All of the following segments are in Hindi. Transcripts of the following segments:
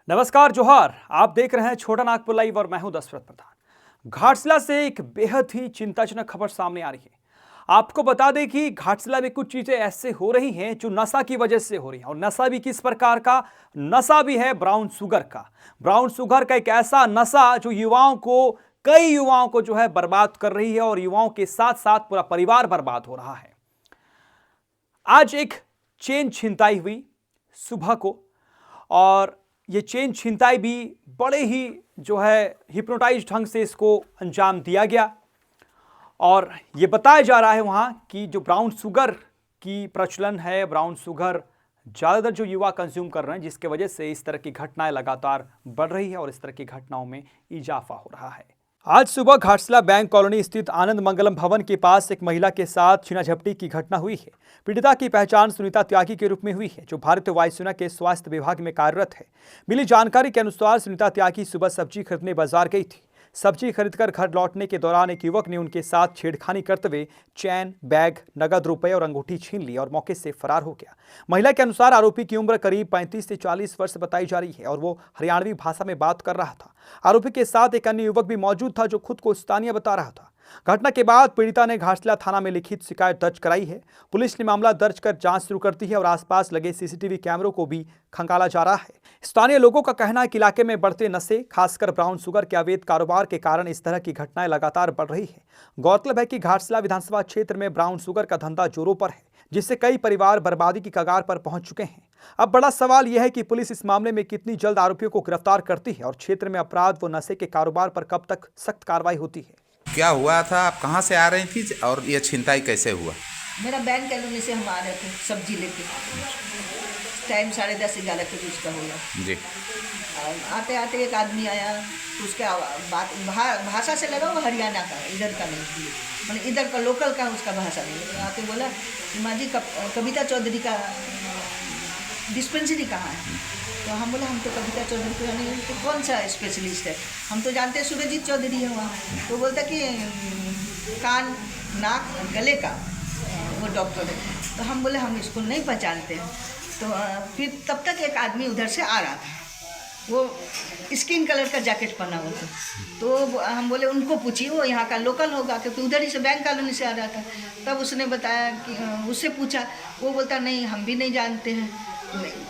नमस्कार जोहार। आप देख रहे हैं छोटा नागपुर लाइव और मैं हूं दशरथ प्रधान। घाटशिला से एक बेहद ही चिंताजनक खबर सामने आ रही है। आपको बता दें कि घाटशिला में कुछ चीजें ऐसे हो रही हैं जो नशा की वजह से हो रही हैं, और नशा भी किस प्रकार का नशा भी है, ब्राउन शुगर का। ब्राउन शुगर का एक ऐसा नशा जो कई युवाओं को जो है बर्बाद कर रही है, और युवाओं के साथ साथ पूरा परिवार बर्बाद हो रहा है। आज एक चेन छिनताई हुई सुबह को, और ये चेन छिनताई भी बड़े ही जो है हिप्नोटाइज ढंग से इसको अंजाम दिया गया। और ये बताया जा रहा है वहाँ कि जो ब्राउन शुगर की प्रचलन है, ब्राउन शुगर ज़्यादातर जो युवा कंज्यूम कर रहे हैं, जिसके वजह से इस तरह की घटनाएं लगातार बढ़ रही है और इस तरह की घटनाओं में इजाफा हो रहा है। आज सुबह घाटशिला बैंक कॉलोनी स्थित आनंद मंगलम भवन के पास एक महिला के साथ छीना झपटी की घटना हुई है। पीड़िता की पहचान सुनीता त्यागी के रूप में हुई है, जो भारतीय वायुसेना के स्वास्थ्य विभाग में कार्यरत है। मिली जानकारी के अनुसार सुनीता त्यागी सुबह सब्जी खरीदने बाजार गई थी। सब्जी खरीदकर घर लौटने के दौरान एक युवक ने उनके साथ छेड़खानी करते हुए चैन, बैग, नगद रुपए और अंगूठी छीन ली और मौके से फरार हो गया। महिला के अनुसार आरोपी की उम्र करीब 35 से 40 वर्ष बताई जा रही है और वो हरियाणवी भाषा में बात कर रहा था। आरोपी के साथ एक अन्य युवक भी मौजूद था जो खुद को स्थानीय बता रहा था। घटना के बाद पीड़िता ने घाटशिला थाना में लिखित शिकायत दर्ज कराई है। पुलिस ने मामला दर्ज कर जांच शुरू कर दी है और आसपास लगे सीसीटीवी कैमरों को भी खंगाला जा रहा है। स्थानीय लोगों का कहना है कि इलाके में बढ़ते नशे, खासकर ब्राउन शुगर के अवैध कारोबार के कारण इस तरह की घटनाएं लगातार बढ़ रही है। गौरतलब है कि घाटशिला विधानसभा क्षेत्र में ब्राउन शुगर का धंधा जोरों पर है, जिससे कई परिवार बर्बादी की कगार पर पहुंच चुके हैं। अब बड़ा सवाल यह है कि पुलिस इस मामले में कितनी जल्द आरोपियों को गिरफ्तार करती है और क्षेत्र में अपराध व नशे के कारोबार पर कब तक सख्त कार्रवाई होती है। क्या हुआ था? आप कहाँ से आ रही थी और ये छिनताई कैसे हुआ? मेरा बैंक कॉलोनी से हम आ रहे थे सब्जी लेके। टाइम 10:30-11 के बीच का होगा जी। आते आते एक आदमी आया, उसके भाषा से लगा वो हरियाणा का, इधर का नहीं, मतलब इधर का लोकल का उसका भाषा नहीं। आके बोला कि माँ जी कविता चौधरी का डिस्पेंसरी कहाँ है? तो हम बोला हम तो कविता चौधरी को नहीं, तो कौन सा स्पेशलिस्ट है? हम तो जानते हैं सुरजीत चौधरी है वहाँ। तो बोलता कि कान, नाक, गले का वो डॉक्टर है। तो हम बोले हम इसको नहीं पहचानते हैं। तो फिर तब तक एक आदमी उधर से आ रहा था, वो स्किन कलर का जैकेट पहना हुआ था। तो हम बोले उनको पूछिए, वो यहाँ का लोकल होगा, क्योंकि उधर ही से बैंक कॉलोनी से आ रहा था। तब उसने बताया कि उससे पूछा, वो बोलता नहीं हम भी नहीं जानते हैं।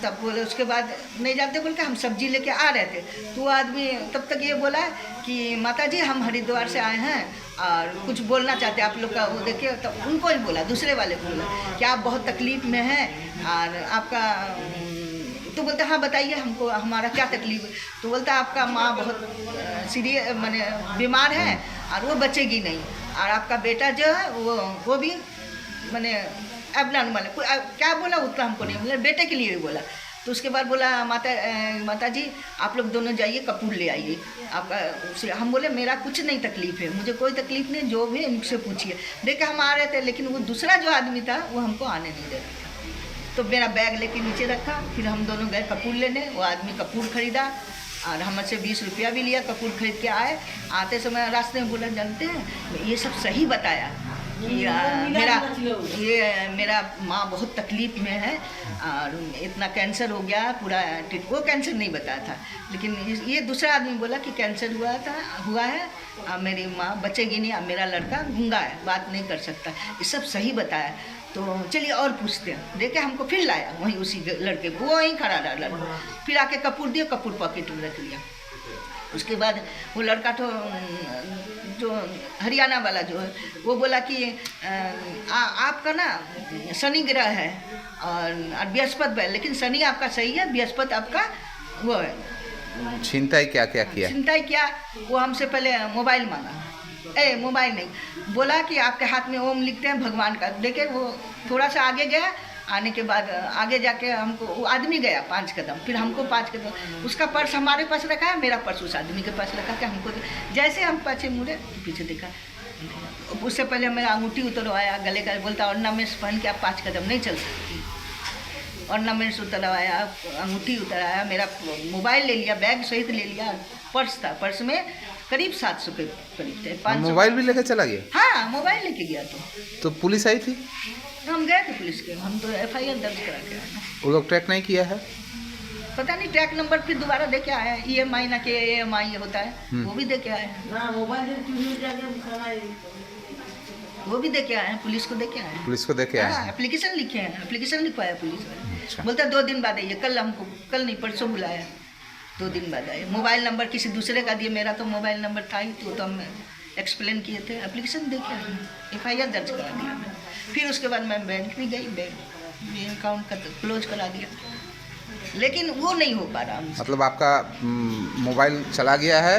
तब बोले उसके बाद नहीं जानते बोल के हम सब्जी लेके आ रहे थे। तो वो आदमी तब तक ये बोला कि माता जी हम हरिद्वार से आए हैं और कुछ बोलना चाहते हैं आप लोग का। वो देखिए तो उनको ही बोला, दूसरे वाले को बोला कि आप बहुत तकलीफ़ में हैं और आपका, तो बोलते हाँ बताइए हमको हमारा क्या तकलीफ है। तो बोलता आपका माँ बहुत सीरियस माने बीमार है और वो बचेगी नहीं, और आपका बेटा जो है वो भी माने एबनॉर्मल है। क्या बोला उतना हमको नहीं, मतलब बेटे के लिए भी बोला। तो उसके बाद बोला माता जी आप लोग दोनों जाइए कपूर ले आइए आपका। हम बोले मेरा कुछ नहीं तकलीफ़ है, मुझे कोई तकलीफ़ नहीं, जो भी इनसे पूछिए। देखे हम आ रहे थे, लेकिन वो दूसरा जो आदमी था वो हमको आने नहीं दे रहा था। तो मेरा बैग लेके नीचे रखा, फिर हम दोनों गए कपूर लेने। वो आदमी कपूर खरीदा और हमसे 20 रुपया भी लिया। कपूर खरीद के आए, आते समय रास्ते में बोला जानते हैं ये सब सही बताया कि मेरा माँ बहुत तकलीफ़ में है और इतना कैंसर हो गया पूरा। वो कैंसर नहीं बताया था, लेकिन ये दूसरा आदमी बोला कि कैंसर हुआ है और मेरी माँ बचेगी नहीं, और मेरा लड़का गूंगा है, बात नहीं कर सकता। ये सब सही बताया। तो चलिए और पूछते हैं। देखे हमको फिर लाया वहीं उसी लड़के को, वो वहीं खड़ा रहा लड़का। फिर आके कपूर दिया, कपूर पॉकेट में रख लिया। उसके बाद वो लड़का तो जो हरियाणा वाला जो है वो बोला कि आपका ना शनि ग्रह है और बृहस्पति है, लेकिन शनि आपका सही है, बृहस्पति आपका वो है। छिनताई क्या क्या किया? छिनताई क्या, वो हमसे पहले मोबाइल मांगा। मोबाइल नहीं, बोला कि आपके हाथ में ओम लिखते हैं भगवान का। देखे वो थोड़ा सा आगे गया, आने के बाद आगे जाके हमको वो आदमी गया 5 कदम, फिर हमको 5 कदम। उसका पर्स हमारे पास रखा है, मेरा पर्स उस आदमी के पास रखा कि हमको जैसे हम पीछे मुड़े पीछे देखा। उससे पहले मेरा अंगूठी उतरवाया गले का, बोलता ऑर्नामेंट्स पहन के आप 5 कदम नहीं चल सकती। ऑर्नामेंट्स उतरवाया, अंगूठी उतराया, मेरा मोबाइल ले लिया, बैग सहित ले लिया। पर्स था, पर्स में करीब 700 के करीब थे। 500 मोबाइल भी लेकर चला गया? हाँ मोबाइल लेके गया। तो पुलिस आई थी? हम गए थे पुलिस के, हम तो FIR दर्ज करा के आए। वो लोग ट्रैक नहीं किया है? पता नहीं ट्रैक नंबर फिर दोबारा दे के आया है, EMI ना के AMI होता है, वो भी दे के आया है, वो भी दे के आए हैं, पुलिस को दे के आए हैं। पुलिस को देखे आए हाँ, हैं। एप्लीकेशन लिखे हैं, एप्लीकेशन लिखवाया पुलिस अच्छा। वाले, बोलता 2 दिन बाद आइए, कल हमको कल नहीं परसों बुलाया, 2 दिन बाद आए। मोबाइल नंबर किसी दूसरे का दिए, मेरा तो मोबाइल नंबर था ही, तो हम एक्सप्लेन किए थे, एप्लीकेशन दे के आए, FIR दर्ज करा दिया मैं। फिर उसके बाद मैं बैंक भी गई, बैंक अकाउंट का तो क्लोज करा दिया, लेकिन वो नहीं हो पा रहा हमसे। मतलब आपका मोबाइल चला गया है,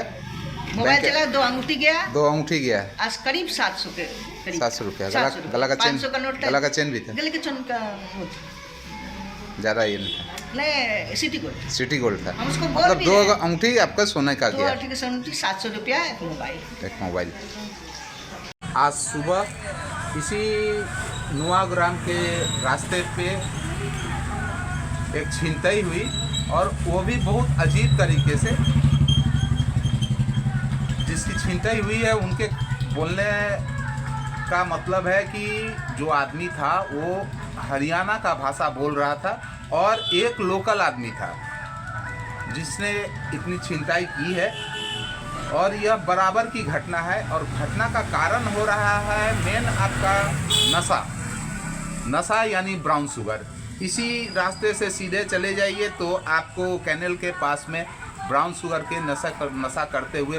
मोबाइल बैंक- चला, 2 अंगूठी गया, 2 अंगूठी गया है, आज करीब 700 के करीब, 700 रुपया। 700 रुपया। गला का चेन, 500 का नोट था, गला का चेन भी था, गले के चेन का वो था। ज़्यादा ये नहीं था, नहीं, सिटी गोल्ड, सिटी गोल्ड था। हम उसको बोल मतलब भी 2 रहे हैं। अंगूठी आपका सोने का तो गया, ठीक है, 700 रुपया एक मोबाइल। एक मोबाइल। आज सुबह इसी नुआग्राम के रास्ते पे एक छिनतई हुई, और वो भी बहुत अजीब तरीके से। जिसकी छिनतई हुई है उनके बोलने का मतलब है कि जो आदमी था वो हरियाणा का भाषा बोल रहा था, और एक लोकल आदमी था जिसने इतनी छिनताई की है। और यह बराबर की घटना है, और घटना का कारण हो रहा है मेन आपका नशा यानी ब्राउन शुगर। इसी रास्ते से सीधे चले जाइए तो आपको कैनल के पास में ब्राउन शुगर के नशा करते हुए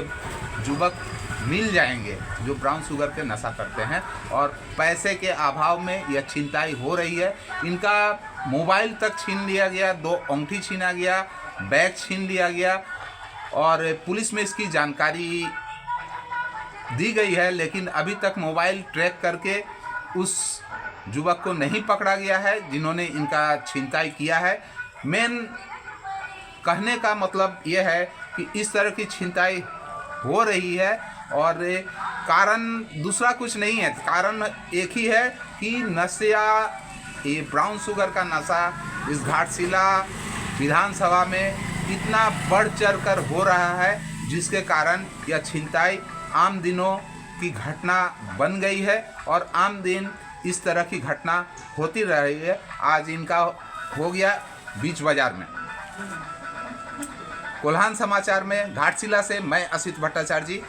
युवक मिल जाएंगे, जो ब्राउन शुगर के नशा करते हैं, और पैसे के अभाव में यह छिनताई हो रही है। इनका मोबाइल तक छीन लिया गया, 2 अंगूठी छीना गया, बैग छीन लिया गया, और पुलिस में इसकी जानकारी दी गई है, लेकिन अभी तक मोबाइल ट्रैक करके उस युवक को नहीं पकड़ा गया है जिन्होंने इनका छिनताई किया है। मेन कहने का मतलब यह है कि इस तरह की छिनताई हो रही है, और कारण दूसरा कुछ नहीं है, कारण एक ही है कि नशा, ये ब्राउन शुगर का नशा इस घाटशिला विधानसभा में इतना बढ़ चढ़ कर हो रहा है, जिसके कारण यह छिनताई आम दिनों की घटना बन गई है, और आम दिन इस तरह की घटना होती रह रही है। आज इनका हो गया बीच बाजार में। कोल्हान समाचार में घाटशिला से मैं असित भट्टाचार्य जी।